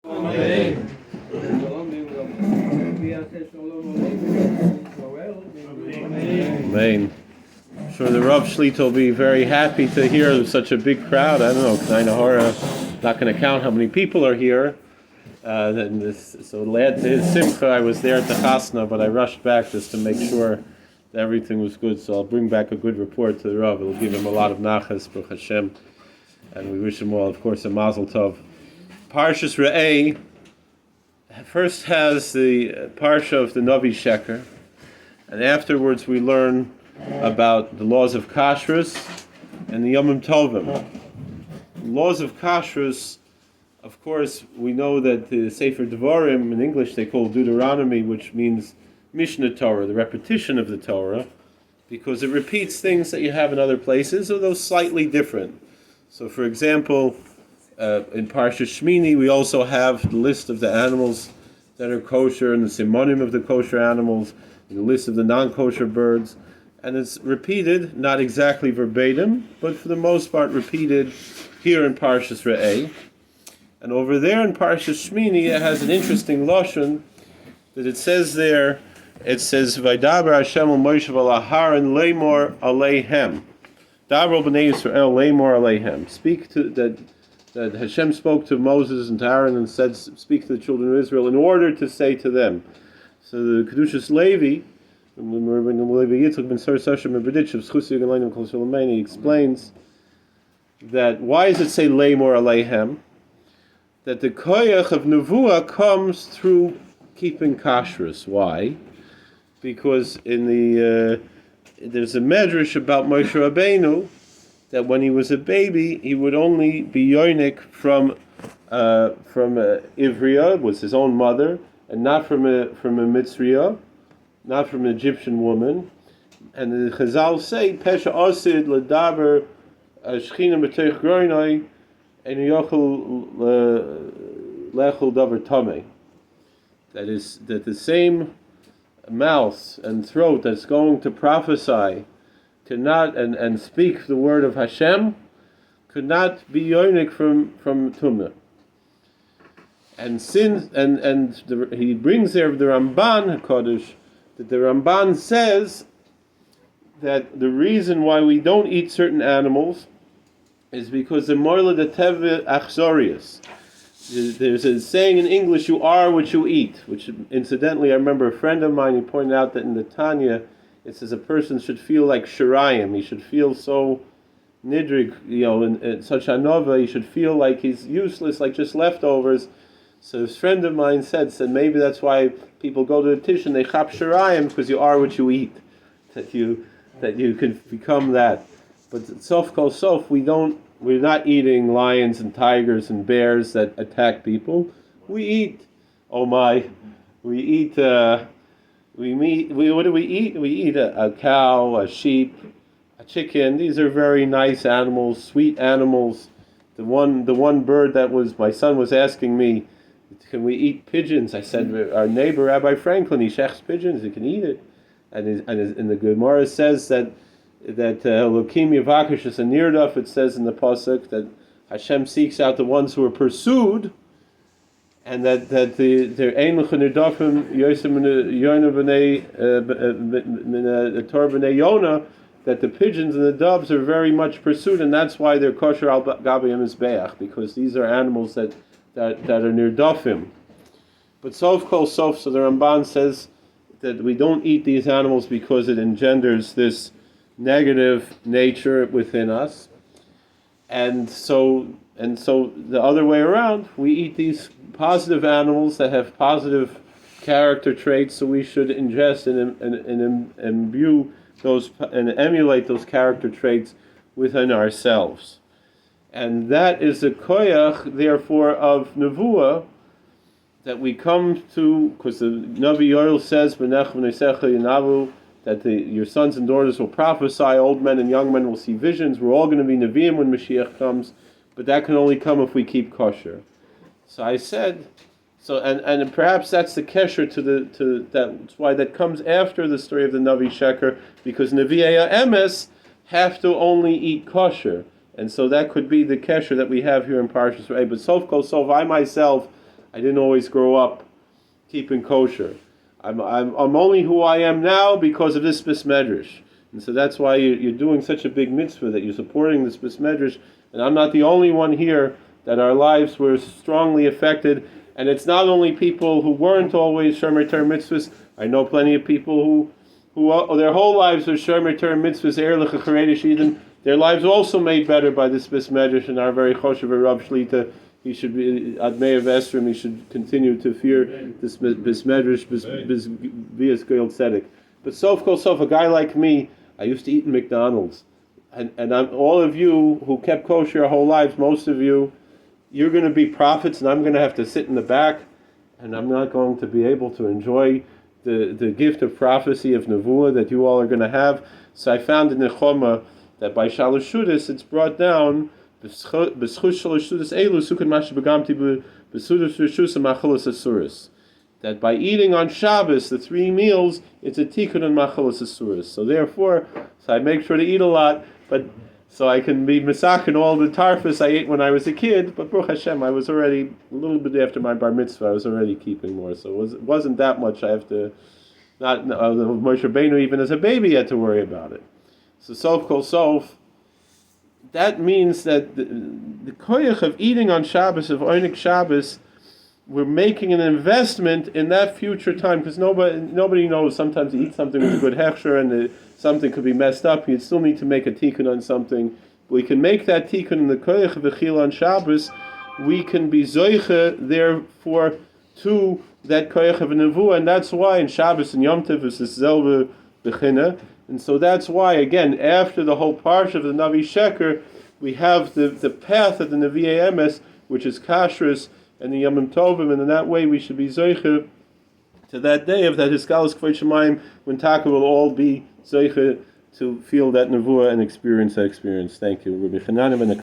Amen. Amen. I'm sure the Rav Shlita will be very happy to hear such a big crowd. I don't know, Kneinahara, not going to count how many people are here. So to add to his simcha, I was there at the chasna, but I rushed back just to make sure that everything was good. So I'll bring back a good report to the Rav. It'll give him a lot of nachas, Baruch Hashem. And we wish him all, of course, a mazel tov. Parshas Reeh first has the parsha of the Navi Sheker, and afterwards we learn about the laws of kashrus and the Yomim Tovim. Laws of kashrus, of course, we know that the Sefer Devarim, in English they call Deuteronomy, which means Mishnah Torah, the repetition of the Torah, because it repeats things that you have in other places, although slightly different. So, for example, in Parshas Shemini, we also have the list of the animals that are kosher and the simonim of the kosher animals, and the list of the non-kosher birds, and it's repeated, not exactly verbatim, but for the most part repeated here in Parshas Reeh. And over there in Parshas Shemini, it has an interesting lashon that it says there. It says, "Vaydaber Hashem al Moshe v'al Aharon leimor aleihem." Daber b'nei Yisrael leimor aleihem. Speak to that Hashem spoke to Moses and to Aaron and said, "Speak to the children of Israel in order to say to them." So the Kedushas Levi, he explains that why does it say leimor aleihem? That the koyach of nevuah comes through keeping kashrus. Why? Because in the there's a medrash about Moshe Rabbeinu that when he was a baby he would only be yonik from Ivria, was his own mother, and not from a Mitzriya, not from an Egyptian woman. And the Chazal say Pesha Osid Ladaber Shechina B'Teich Groinoi and Yochel Lechel Davar Tameh. That is, that the same mouth and throat that's going to prophesy cannot and speak the word of Hashem could not be yonik from Tumah. And since he brings there the Ramban HaKadosh that the Ramban says that the reason why we don't eat certain animals is because the Morla de Teve Achzorius. There's a saying in English, "You are what you eat," which incidentally I remember a friend of mine, he pointed out that in the Tanya it says a person should feel like Shirayim. He should feel so nidrig, in such anova, he should feel like he's useless, like just leftovers. So this friend of mine said maybe that's why people go to the tish and they chap Shirayim, because you are what you eat, that you can become that. But sof kol sof, we're not eating lions and tigers and bears that attack people. We eat, what do we eat? We eat a cow, a sheep, a chicken. These are very nice animals, sweet animals. The one bird that my son was asking me, can we eat pigeons? I said, our neighbor Rabbi Franklin, he shechs pigeons, he can eat it. And the Gemara says that Elokim Yavakish is a nirdaf. It says in the pasuk that Hashem seeks out the ones who are pursued, and that they're ein l'chanidafim yosem yona b'nei tor b'nei yona, that the pigeons and the doves are very much pursued, and that's why they're kosher al gabi mizbeach, because these are animals that are nirdafim. But sof kol sof, so the Ramban says that we don't eat these animals because it engenders this negative nature within us, and so the other way around, we eat these positive animals that have positive character traits, so we should ingest and imbue those and emulate those character traits within ourselves. And that is the koyach, therefore, of nevuah, that we come to, because the Navi Yoel says, "B'nech v'neisecha yinavu," that your sons and daughters will prophesy, old men and young men will see visions. We're all going to be Nevi'im when Mashiach comes, but that can only come if we keep kosher. So I said, and perhaps that's the kesher to that's why that comes after the story of the Navi Sheker, because Nevi'ei Emes have to only eat kosher, and so that could be the kesher that we have here in Parshas Reeh. But sof kol sof, I myself I didn't always grow up keeping kosher. I'm only who I am now because of this bis medrash. And so that's why you're doing such a big mitzvah, that you're supporting this bis medrash. And I'm not the only one here that our lives were strongly affected. And it's not only people who weren't always Shomer Torah mitzvahs. I know plenty of people who their whole lives were Shomer Torah mitzvahs, Ehrlich Charedish Eden. Their lives also made better by this bis medrash, and our very choshev Rav Shlita. He should be Admei of Esrim. He should continue to fear this bis medrash, bias goyel tzedek. But sof kol sof, a guy like me, I used to eat in McDonald's, and all of you who kept kosher your whole lives, most of you, you're going to be prophets, and I'm going to have to sit in the back, and I'm not going to be able to enjoy the gift of prophecy of nevuah that you all are going to have. So I found in the Choma that by Shalosh Shudas it's brought down that by eating on Shabbos, the 3 meals, it's a tikkun and machalos asuras. So therefore, I make sure to eat a lot, but so I can be misakin all the tarfus I ate when I was a kid. But Baruch Hashem, I was already a little bit after my bar mitzvah. I was already keeping more, so it wasn't that much. I have to Moshe Rabbeinu even as a baby had to worry about it. So sof kol sof. That means that the koyach of eating on Shabbos, of Oinik Shabbos, we're making an investment in that future time, because nobody knows. Sometimes you eat something with a good hechsher and something could be messed up. You still need to make a tikkun on something. We can make that tikkun in the koyach of Echil on Shabbos. We can be zoiche, therefore, to that koyach of nevuah, and that's why in Shabbos and Yom Tov is this zelve bechina. And so that's why, again, after the whole parsha of the Navi Sheker, we have the path of the Nevi'ei Emes, which is kashrus and the Yom Tovim, and in that way we should be zoiche to that day of that Hiskalos Kvod Shemayim, when Taka will all be zoiche to feel that nevuah and experience that experience. Thank you, Rabbi Chanan.